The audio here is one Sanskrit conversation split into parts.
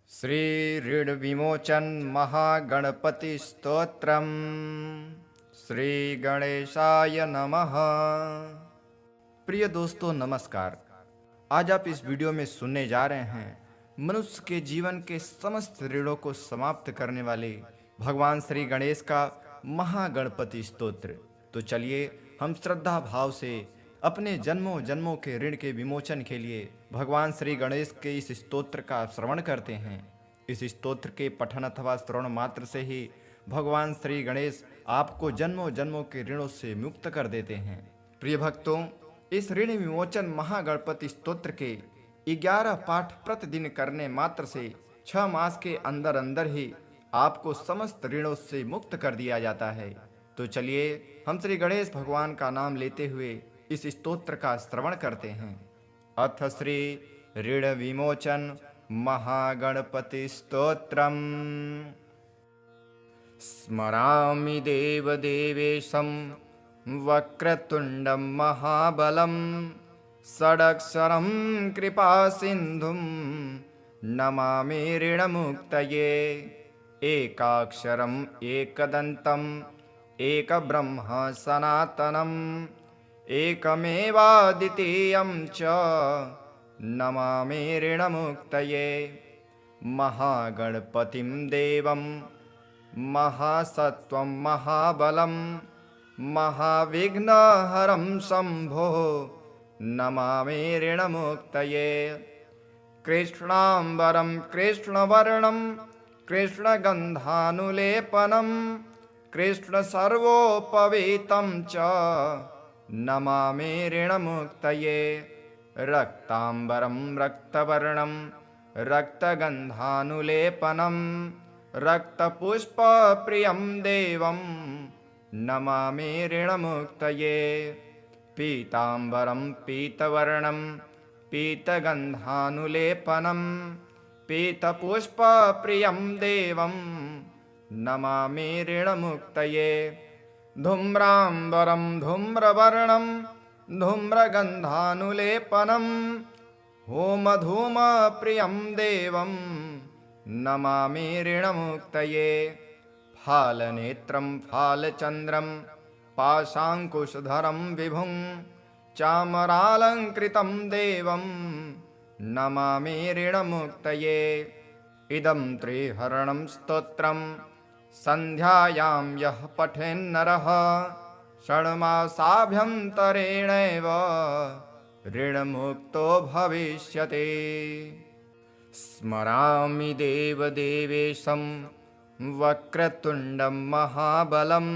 श्री ऋण विमोचन महागणपति स्तोत्रम। श्री गणेशाय नमः। प्रिय दोस्तों नमस्कार। आज आप इस वीडियो में सुनने जा रहे हैं मनुष्य के जीवन के समस्त ऋणों को समाप्त करने वाले भगवान श्री गणेश का महागणपति स्तोत्र। तो चलिए हम श्रद्धा भाव से अपने जन्मों जन्मों के ऋण के विमोचन के लिए भगवान श्री गणेश के इस स्तोत्र का श्रवण करते हैं। इस स्तोत्र के पठन अथवा श्रवण मात्र से ही भगवान श्री गणेश आपको जन्मों जन्मों के ऋणों से मुक्त कर देते हैं। प्रिय भक्तों, इस ऋण विमोचन महागणपति स्तोत्र के 11 पाठ प्रतिदिन करने मात्र से 6 मास के अंदर अंदर ही आपको समस्त ऋणों से मुक्त कर दिया जाता है। तो चलिए हम श्री गणेश भगवान का नाम लेते हुए इस स्तोत्र का श्रवण करते हैं। अथ श्री ऋण विमोचन महागणपति स्तोत्रम। स्मरामि देवदेवेशं वक्रतुण्डं महाबलं षडक्षरं कृपासिन्धुं नमामि ऋणमुक्तये। एकाक्षरम् एकदन्तम् एकब्रह्म सनातनम् एकमेवाद्वितीयं च नमामि ऋणमुक्तये। महागणपतिं देवं महासत्वं महाबलं महाविघ्नहरं शम्भो नमामि ऋणमुक्तये। कृष्णाम्बरं कृष्णवर्णं कृष्णगन्धानुलेपनं कृष्णसर्वोपवीतं च नमामि ऋणमुक्तये। रक्ताम्बरं रक्तवर्णं रक्तगन्धानुलेपनं रक्तपुष्पप्रियं देवं नमामि ऋणमुक्तये। पीताम्बरं पीतवर्णं पीतगन्धानुलेपनं पीतपुष्पप्रियं देवं नमामि ऋणमुक्तये। धूम्राम्बरं धूम्रवर्णं धूम्रगन्धानुलेपनं होमधूमप्रियं देवं नमामि ऋणमुक्तये। फालनेत्रं फालचन्द्रं पाशाङ्कुशधरं विभुं चामरालङ्कृतं देवं नमामि ऋणमुक्तये। इदं त्रिहरणं स्तोत्रं सन्ध्यायां यः पठेन्नरः षण्मासाभ्यन्तरेणैव ऋणमुक्तो भविष्यति। स्मरामि देवदेवेशं वक्रतुण्डं महाबलं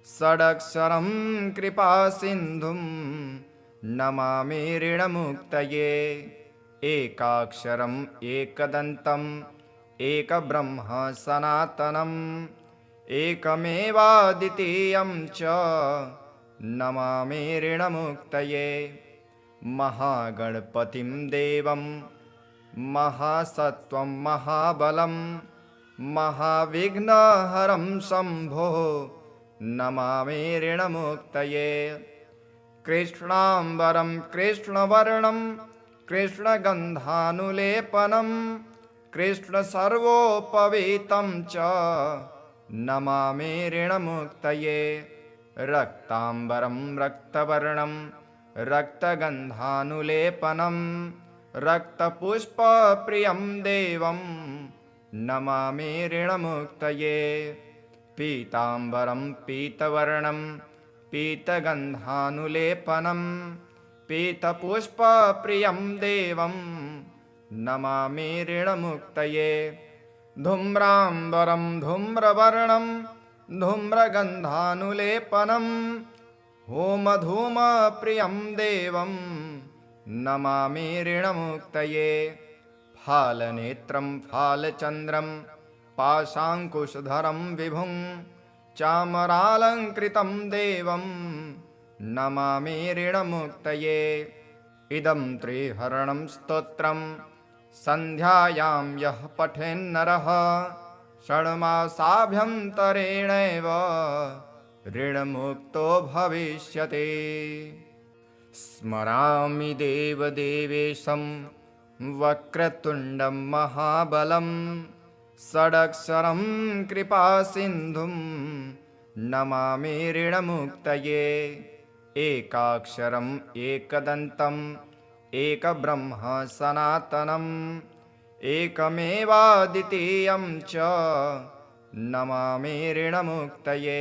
षडक्षरं कृपासिन्धुं नमामि ऋणमुक्तये। एकाक्षरम् एकदन्तम् एकब्रह्म सनातनम् एकमेवाद्वितीयं च नमामि ऋणमुक्तये। महागणपतिं देवं महासत्वं महाबलं महाविघ्नहरं शम्भो नमामि ऋणमुक्तये। कृष्णाम्बरं कृष्णवर्णं कृष्णगन्धानुलेपनं कृष्णसर्वोपवीतं च नमामि ऋणमुक्तये। रक्ताम्बरं रक्तवर्णं रक्तगन्धानुलेपनं रक्तपुष्पप्रियं देवं नमामि ऋणमुक्तये। पीताम्बरं पीतवर्णं पीतगन्धानुलेपनं पीतपुष्पप्रियं देवं नमामि ऋणमुक्तये। धूम्राम्बरं धूम्रवर्णं धूम्रगन्धानुलेपनं होमधूमप्रियं देवं नमामि ऋणमुक्तये। फालनेत्रं फालचन्द्रं पाशाङ्कुशधरं विभुं चामरालङ्कृतं देवं नमामि ऋणमुक्तये। इदं त्रिहरणं स्तोत्रं सन्ध्यायां यः पठेन्नरः षण्मासाभ्यन्तरेणैव ऋणमुक्तो भविष्यति। स्मरामि देवदेवेशं वक्रतुण्डं महाबलं षडक्षरं कृपासिन्धुं नमामि ऋणमुक्तये एकाक्षरम् एकदन्तम् एकब्रह्म सनातनम् एकमेवाद्वितीयं च नमामि ऋणमुक्तये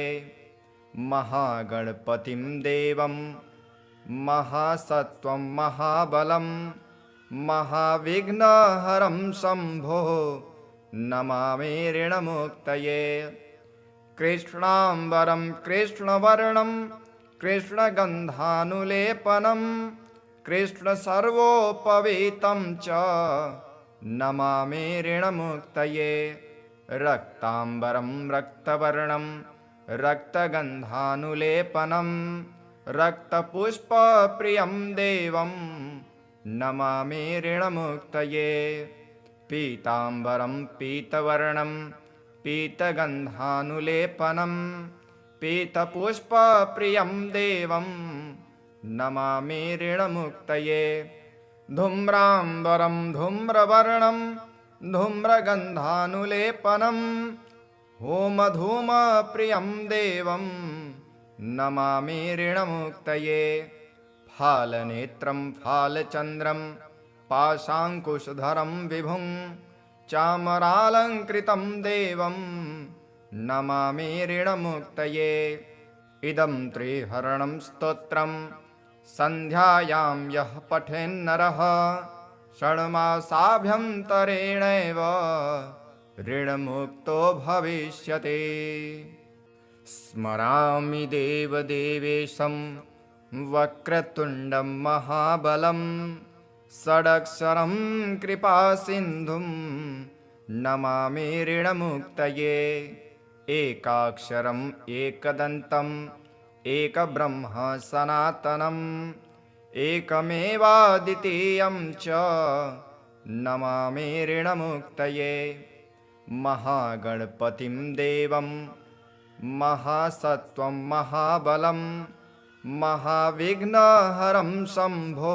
महागणपतिं देवं महासत्त्वं महाबलं महाविघ्नहरं शम्भो नमामि ऋणमुक्तये कृष्णाम्बरं कृष्णवर्णं कृष्णगन्धानुलेपनं कृष्णसर्वोपवीतं च नमामि ऋणमुक्तये रक्ताम्बरं रक्तवर्णं रक्तगन्धानुलेपनं रक्तपुष्पप्रियं देवं नमामि ऋणमुक्तये पीताम्बरं पीतवर्णं पीतगन्धानुलेपनं पीतपुष्पप्रियं देवं नमामि ऋणमुक्तये धूम्राम्बरं धूम्रवर्णं धूम्रगन्धानुलेपनं होमधूमप्रियं देवं नमामि ऋणमुक्तये फालनेत्रं फालचन्द्रं पाशाङ्कुशधरं विभुं चामरालङ्कृतं देवं नमामि ऋणमुक्तये इदं त्रिहरणं स्तोत्रं सन्ध्यायां यः पठेन्नरः षण्मासाभ्यन्तरेणैव ऋणमुक्तो भविष्यति स्मरामि देवदेवेशं वक्रतुण्डं महाबलं षडक्षरं कृपासिन्धुं नमामि ऋणमुक्तये एकाक्षरम् एकदन्तम् एकब्रह्म सनातनम् एकमेवाद्वितीयं च नमामि ऋणमुक्तये महागणपतिं देवं महासत्त्वं महाबलं महाविघ्नहरं शम्भो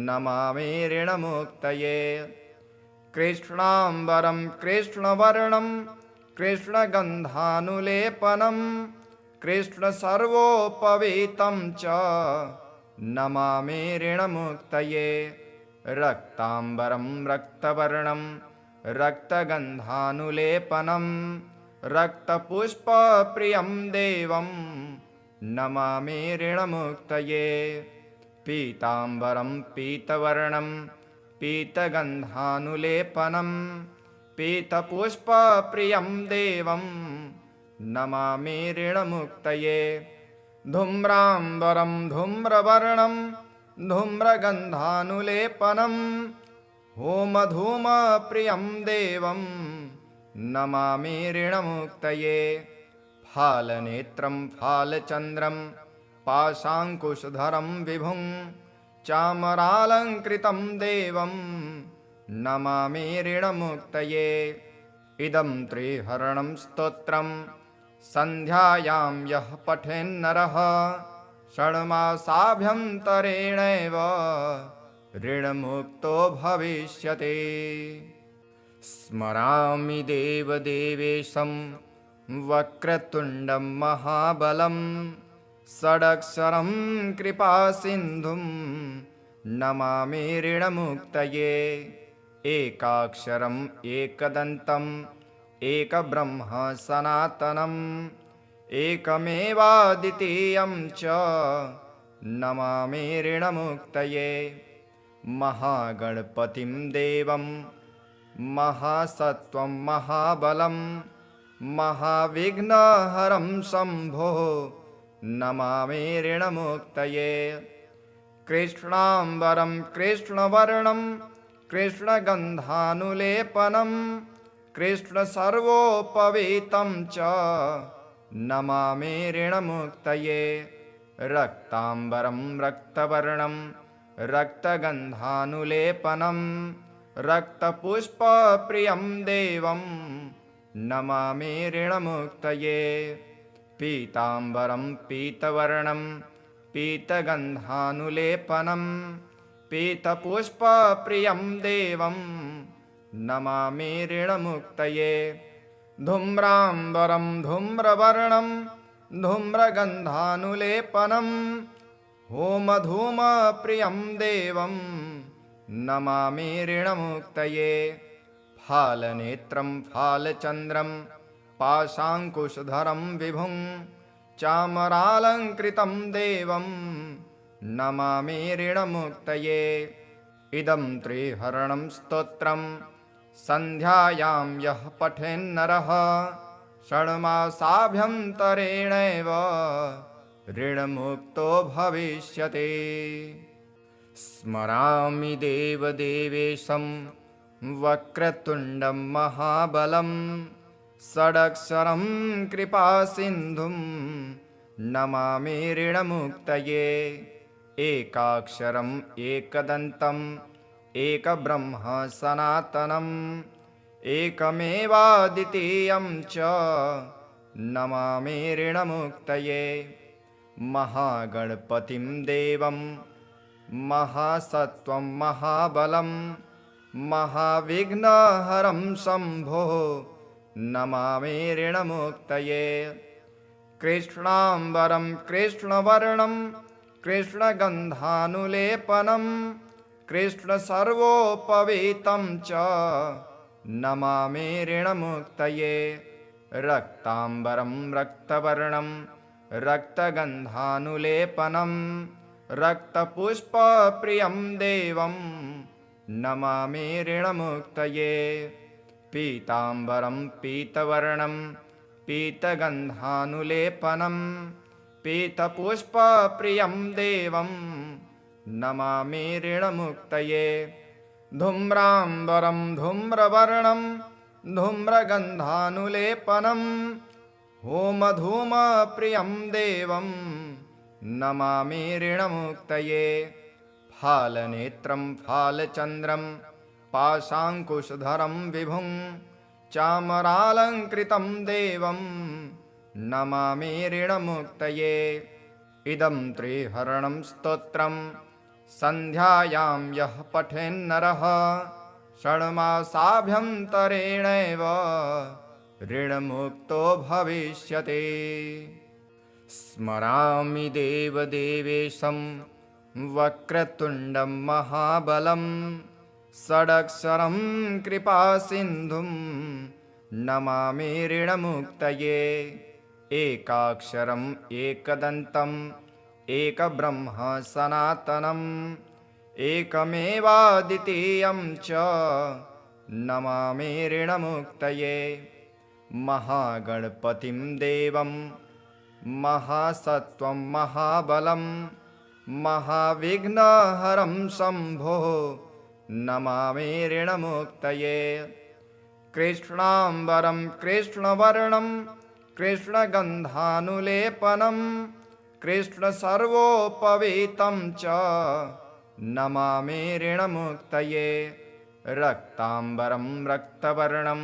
नमामि ऋणमुक्तये कृष्णाम्बरं कृष्णवर्णं कृष्णगन्धानुलेपनं कृष्णसर्वोपवीतं च नमामि ऋणमुक्तये रक्ताम्बरं रक्तवर्णं रक्तगन्धानुलेपनं रक्तपुष्पप्रियं देवं नमामि ऋणमुक्तये पीताम्बरं पीतवर्णं पीतगन्धानुलेपनं पीतपुष्पप्रियं देवं नमामि ऋणमुक्तये धूम्राम्बरं धूम्रवर्णं धूम्रगन्धानुलेपनं होमधूमप्रियं देवं नमामि ऋणमुक्तये फालनेत्रं फालचन्द्रं पाशाङ्कुशधरं विभुं चामरालङ्कृतं देवं नमामि ऋणमुक्तये इदं त्रिहरणं स्तोत्रं सन्ध्यायां यः पठेन्नरः षण्मासाभ्यन्तरेणैव ऋणमुक्तो भविष्यति स्मरामि देवदेवेशं वक्रतुण्डं महाबलं षडक्षरं कृपासिन्धुं नमामि ऋणमुक्तये एकाक्षरम् एकदन्तम् एकब्रह्म सनातनम् एकमेवाद्वितीयं च नमामि ऋणमुक्तये महागणपतिं देवं महासत्त्वं महाबलं महाविघ्नहरं शम्भो नमामि ऋणमुक्तये कृष्णाम्बरं कृष्णवर्णं कृष्णगन्धानुलेपनं कृष्णसर्वोपवीतं च नमामि ऋणमुक्तये रक्ताम्बरं रक्तवर्णं रक्तगन्धानुलेपनं रक्तपुष्पप्रियं देवं नमामि ऋणमुक्तये पीताम्बरं पीतवर्णं पीतगन्धानुलेपनं पीतपुष्पप्रियं देवं नमामि ऋणमुक्तये धूम्राम्बरं धूम्रवर्णं धूम्रगन्धानुलेपनं होमधूमप्रियं देवं नमामि ऋणमुक्तये फालनेत्रं फालचन्द्रं पाशाङ्कुशधरं विभुं चामरालङ्कृतं देवं नमामि ऋणमुक्तये इदं त्रिहरणं स्तोत्रं सन्ध्यायां यः पठेन्नरः षण्मासाभ्यन्तरेणैव ऋणमुक्तो भविष्यति स्मरामि देवदेवेशं वक्रतुण्डं महाबलं षडक्षरं कृपासिन्धुं नमामि ऋणमुक्तये एकाक्षरम् एकदन्तम् एकब्रह्म सनातनम् एकमेवाद्वितीयं च नमामि ऋणमुक्तये महागणपतिं देवं महासत्त्वं महाबलं महाविघ्नहरं शम्भो नमामि ऋणमुक्तये कृष्णाम्बरं कृष्णवर्णं कृष्णगन्धानुलेपनं कृष्णसर्वोपवीतं च नमामि ऋणमुक्तये रक्ताम्बरं रक्तवर्णं रक्तगन्धानुलेपनं रक्तपुष्पप्रियं देवं नमामि ऋणमुक्तये पीताम्बरं पीतवर्णं पीतगन्धानुलेपनं पीतपुष्पप्रियं देवं नमामि ऋणमुक्तये धूम्राम्बरं धूम्रवर्णं धूम्रगन्धानुलेपनं होमधूमप्रियं देवं नमामि ऋणमुक्तये फालनेत्रं फालचन्द्रं पाशाङ्कुशधरं विभुं चामरालङ्कृतं देवं नमामि ऋणमुक्तये इदं त्रिहरणं स्तोत्रं सन्ध्यायां यः पठेन्नरः षण्मासाभ्यन्तरेणैव ऋणमुक्तो भविष्यति स्मरामि देवदेवेशं वक्रतुण्डं महाबलं षडक्षरं कृपासिन्धुं नमामि ऋणमुक्तये एकाक्षरम् एकदन्तम् एकब्रह्म सनातनम् एकमेवाद्वितीयं च नमामि ऋणमुक्तये महागणपतिं देवं महासत्त्वं महाबलं महाविघ्नहरं शम्भो नमामि ऋणमुक्तये कृष्णाम्बरं कृष्णवर्णं कृष्णगन्धानुलेपनं कृष्णसर्वोपवीतं च नमामि ऋणमुक्तये रक्ताम्बरं रक्तवर्णं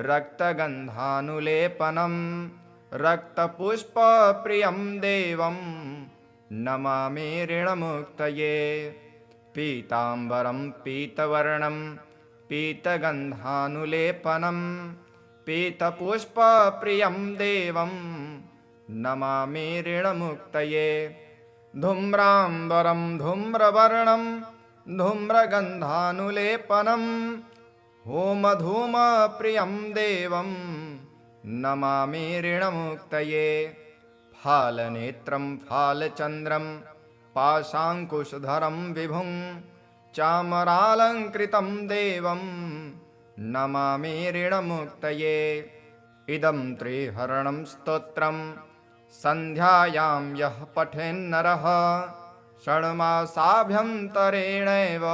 रक्तगन्धानुलेपनं रक्तपुष्पप्रियं देवं नमामि ऋणमुक्तये पीताम्बरं पीतवर्णं पीतगन्धानुलेपनं पीतपुष्पप्रियं देवं नमामि ऋणमुक्तये धूम्राम्बरं धूम्रवर्णं धूम्रगन्धानुलेपनं होमधूमप्रियं देवं नमामि ऋणमुक्तये फालनेत्रं फालचन्द्रं पाशाङ्कुशधरं विभुं चामरालङ्कृतं देवं नमामि ऋणमुक्तये इदं त्रिहरणं स्तोत्रं सन्ध्यायां यः पठेन्नरः षण्मासाभ्यन्तरेणैव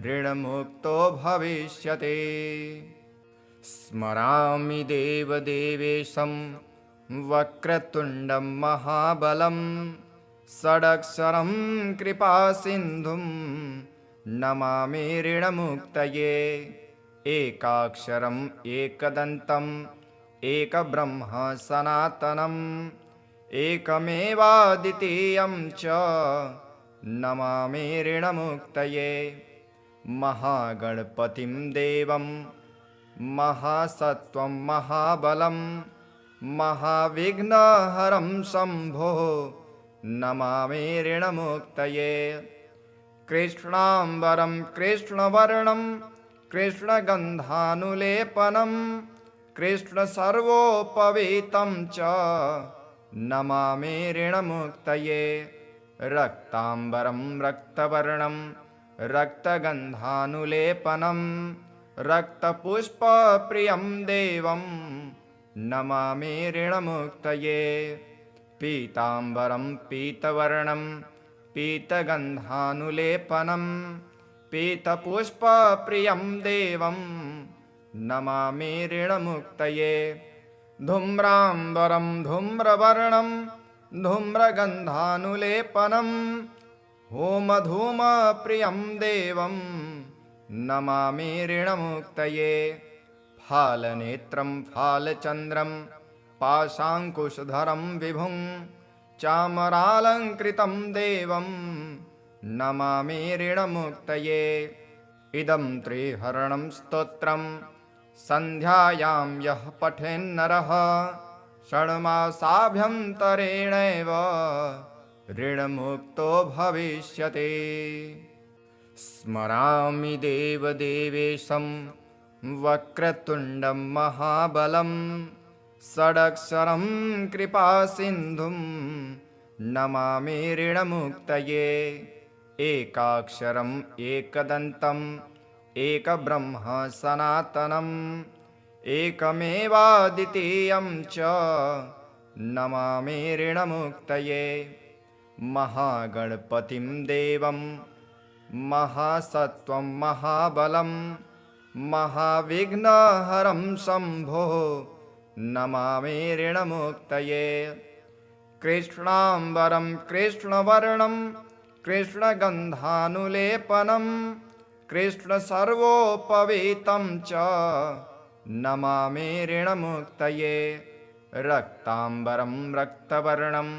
ऋणमुक्तो भविष्यति स्मरामि देवदेवेशं वक्रतुण्डं महाबलं षडक्षरं कृपासिन्धुं नमामि ऋणमुक्तये एकाक्षरम् एकदन्तम् एकब्रह्म सनातनम् एकमेवाद्वितीयं च नमामि ऋणमुक्तये। महागणपतिं देवं महासत्त्वं महाबलं महाविघ्नहरं शम्भो नमामि ऋणमुक्तये। कृष्णाम्बरं कृष्णवर्णं कृष्णगन्धानुलेपनं कृष्णसर्वोपवीतं च नमामि ऋणमुक्तये। रक्ताम्बरं रक्तवर्णं रक्तगन्धानुलेपनं रक्तपुष्पप्रियं देवं नमामि ऋणमुक्तये। पीताम्बरं पीतवर्णं पीतगन्धानुलेपनं पीतपुष्पप्रियं देवं नमामि ऋणमुक्तये। धूम्राम्बरं धूम्रवर्णं धूम्रगन्धानुलेपनं होमधूमप्रियं देवं नमामि ऋणमुक्तये। फालनेत्रं फालचन्द्रं पाशाङ्कुशधरं विभुं चामरालङ्कृतं देवं नमामि ऋणमुक्तये। इदं त्रिहरणं स्तोत्रं सन्ध्यायां यः पठेन्नरः षण्मासाभ्यन्तरेणैव ऋणमुक्तो भविष्यति। स्मरामि देवदेवेशं वक्रतुण्डं महाबलं षडक्षरं कृपासिन्धुं नमामि ऋणमुक्तये। एकाक्षरम् एकदन्तम् एकब्रह्म सनातनम् एकमेवाद्वितीयं च नमामि ऋणमुक्तये। महागणपतिं देवं महासत्त्वं महाबलं महाविघ्नहरं शम्भो नमामि ऋणमुक्तये। कृष्णाम्बरं कृष्णवर्णं कृष्णगन्धानुलेपनं कृष्णसर्वोपवीतं च नमामि ऋणमुक्तये। रक्ताम्बरं रक्तवर्णं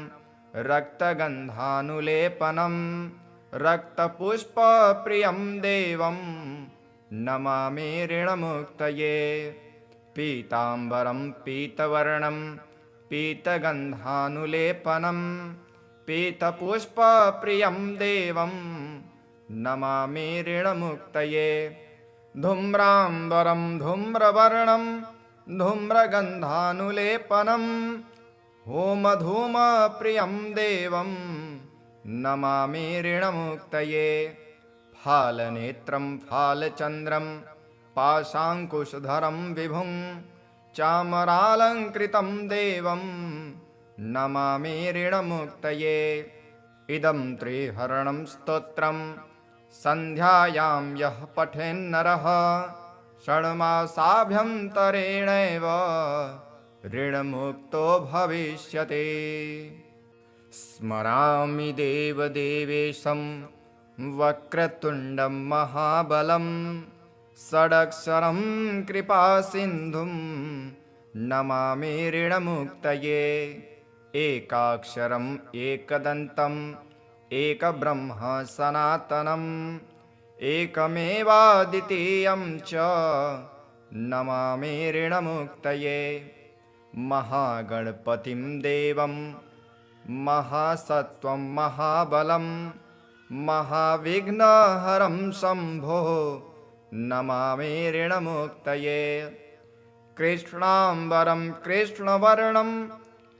रक्तगन्धानुलेपनं रक्तपुष्पप्रियं देवं नमामि ऋणमुक्तये। पीताम्बरं पीतवर्णं पीतगन्धानुलेपनं पीतपुष्पप्रियं देवं नमामि ऋणमुक्तये। धूम्राम्बरं धूम्रवर्णं धूम्रगन्धानुलेपनं होमधूमप्रियं देवं नमामि ऋणमुक्तये। फालनेत्रं फालचन्द्रं पाशाङ्कुशधरं विभुं चामरालङ्कृतं देवं नमामि ऋणमुक्तये। इदं त्रिहरणं स्तोत्रं सन्ध्यायां यः पठेन्नरः षण्मासाभ्यन्तरेणैव ऋणमुक्तो भविष्यति। स्मरामि देवदेवेशं वक्रतुण्डं महाबलं षडक्षरं कृपासिन्धुं नमामि ऋणमुक्तये। एकाक्षरम् एकदन्तम् एकब्रह्म सनातनम् एकमेवाद्वितीयं च नमामि ऋणमुक्तये। महागणपतिं देवं महासत्त्वं महाबलं महाविघ्नहरं शम्भो नमामि ऋणमुक्तये। कृष्णाम्बरं कृष्णवर्णं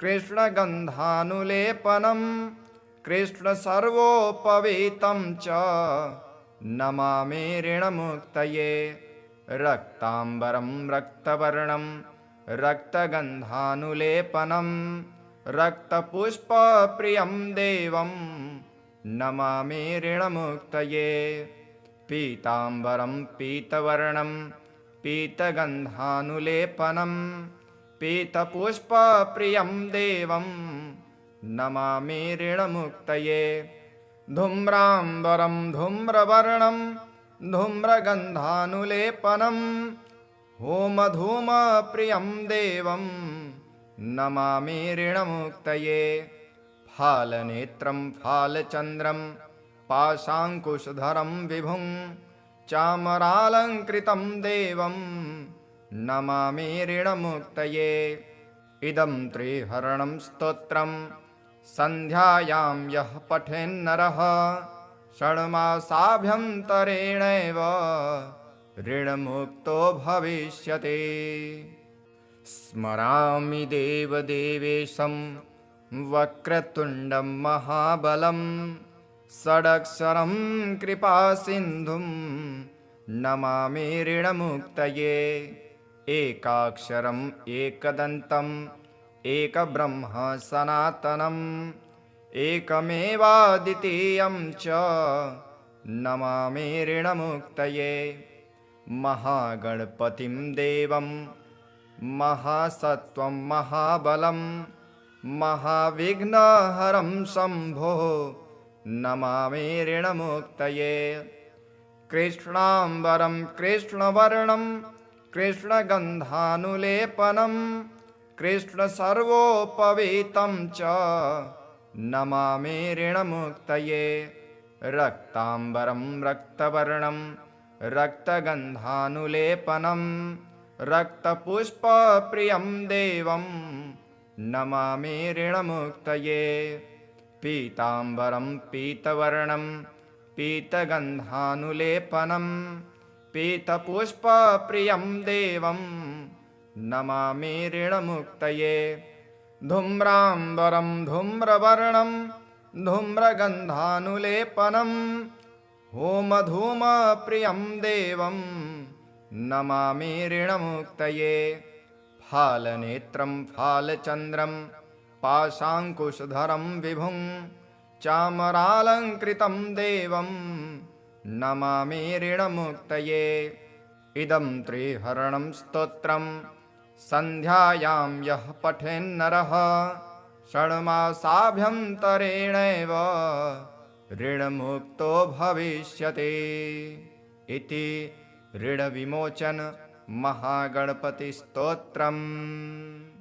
कृष्णगन्धानुलेपनं कृष्णसर्वोपवीतं च नमामि ऋणमुक्तये। रक्ताम्बरं रक्तवर्णं रक्तगन्धानुलेपनं रक्तपुष्पप्रियं देवं नमामि ऋणमुक्तये। पीताम्बरं पीतवर्णं पीतगन्धानुलेपनं पीतपुष्पप्रियं देवं नमामि ऋणमुक्तये। धूम्राम्बरं धूम्रवर्णं धूम्रगन्धानुलेपनं होमधूमप्रियं देवं नमामि ऋणमुक्तये। फालनेत्रं फालचन्द्रं पाशाङ्कुशधरं विभुं चामरालङ्कृतं देवं नमामि ऋणमुक्तये। इदं त्रिहरणं स्तोत्रं सन्ध्यायां यः पठेन्नरः षण्मासाभ्यन्तरेणैव ऋणमुक्तो भविष्यति। स्मरामि देवदेवेशं वक्रतुण्डं महाबलं षडक्षरं कृपासिन्धुं नमामि ऋणमुक्तये। एकाक्षरम् एकदन्तम् एकब्रह्म सनातनम् एकमेवाद्वितीयं च नमामि ऋणमुक्तये। महागणपतिं देवं महासत्त्वं महाबलं महाविघ्नहरं शम्भो नमामि ऋणमुक्तये। कृष्णाम्बरं कृष्णवर्णं कृष्णगन्धानुलेपनं कृष्णसर्वोपवीतं च नमामि ऋणमुक्तये। रक्ताम्बरं रक्तवर्णं रक्तगन्धानुलेपनं रक्तपुष्पप्रियं देवं नमामि ऋणमुक्तये। पीताम्बरं पीतवर्णं पीतगन्धानुलेपनं पीतपुष्पप्रियं देवं नमामि ऋणमुक्तये। धूम्राम्बरं धूम्रवर्णं धूम्रगन्धानुलेपनं होमधूमप्रियं देवं नमामि ऋणमुक्तये। फालनेत्रं फालचन्द्रं पाशाङ्कुशधरं विभुं चामरालङ्कृतं देवं नमामि ऋणमुक्तये। इदं त्रिहरणं स्तोत्रं सन्ध्यायां यः पठेन्नरः षण्मासाभ्यन्तरेणैव ऋणमुक्तो भविष्यति। इति ऋणविमोचन महागणपतिस्तोत्रम्।